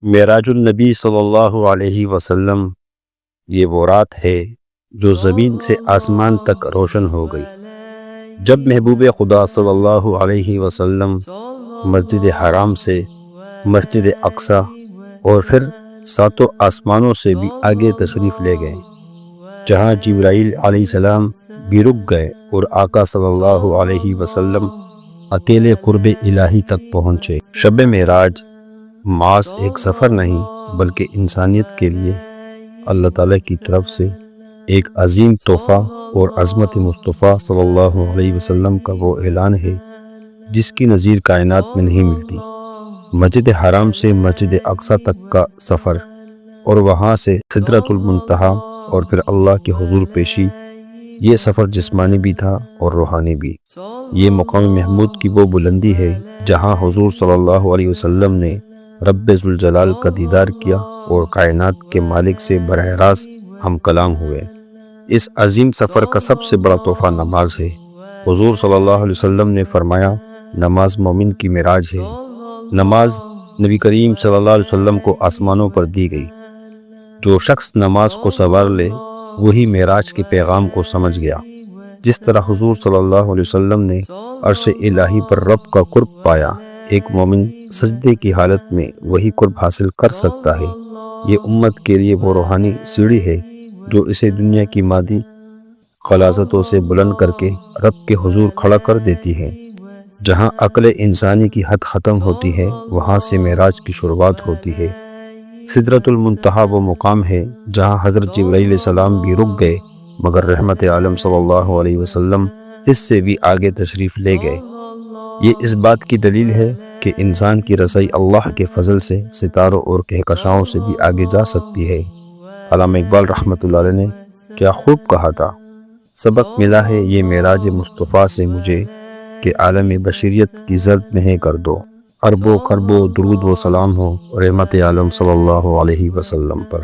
معراج النبی صلی اللہ علیہ وسلم یہ وہ رات ہے جو زمین سے آسمان تک روشن ہو گئی، جب محبوب خدا صلی اللہ علیہ وسلم مسجد حرام سے مسجد اقصی اور پھر ساتوں آسمانوں سے بھی آگے تشریف لے گئے، جہاں جبرائیل علیہ السلام بھی رک گئے اور آقا صلی اللہ علیہ وسلم اکیلے قرب الہی تک پہنچے۔ شب معراج محض ایک سفر نہیں بلکہ انسانیت کے لیے اللہ تعالیٰ کی طرف سے ایک عظیم تحفہ اور عظمت مصطفیٰ صلی اللہ علیہ وسلم کا وہ اعلان ہے جس کی نظیر کائنات میں نہیں ملتی۔ مسجد حرام سے مسجد اقصی تک کا سفر اور وہاں سے سدرۃ المنتہا اور پھر اللہ کے حضور پیشی، یہ سفر جسمانی بھی تھا اور روحانی بھی۔ یہ مقام محمود کی وہ بلندی ہے جہاں حضور صلی اللہ علیہ وسلم نے رب ذوالجلال کا دیدار کیا اور کائنات کے مالک سے براہ راست ہم کلام ہوئے۔ اس عظیم سفر کا سب سے بڑا تحفہ نماز ہے۔ حضور صلی اللہ علیہ وسلم نے فرمایا، نماز مومن کی معراج ہے۔ نماز نبی کریم صلی اللہ علیہ وسلم کو آسمانوں پر دی گئی۔ جو شخص نماز کو سنوار لے وہی معراج کے پیغام کو سمجھ گیا۔ جس طرح حضور صلی اللہ علیہ وسلم نے عرش الہی پر رب کا قرب پایا، ایک مومن سجدے کی حالت میں وہی قرب حاصل کر سکتا ہے۔ یہ امت کے لیے وہ روحانی سیڑھی ہے جو اسے دنیا کی مادی غلاظتوں سے بلند کر کے رب کے حضور کھڑا کر دیتی ہے۔ جہاں عقل انسانی کی حد ختم ہوتی ہے وہاں سے معراج کی شروعات ہوتی ہے۔ سدرۃ المنتہا وہ مقام ہے جہاں حضرت جبرائیل علیہ السلام بھی رک گئے، مگر رحمت عالم صلی اللہ علیہ وسلم اس سے بھی آگے تشریف لے گئے۔ یہ اس بات کی دلیل ہے کہ انسان کی رسائی اللہ کے فضل سے ستاروں اور کہکشاؤں سے بھی آگے جا سکتی ہے۔ علامہ اقبال رحمۃ اللہ علیہ نے کیا خوب کہا تھا، سبق ملا ہے یہ معراج مصطفیٰ سے مجھے کہ عالم بشریت کی زرد میں کر دو، ارب و کرب و درود و سلام ہو رحمت عالم صلی اللہ علیہ وسلم پر۔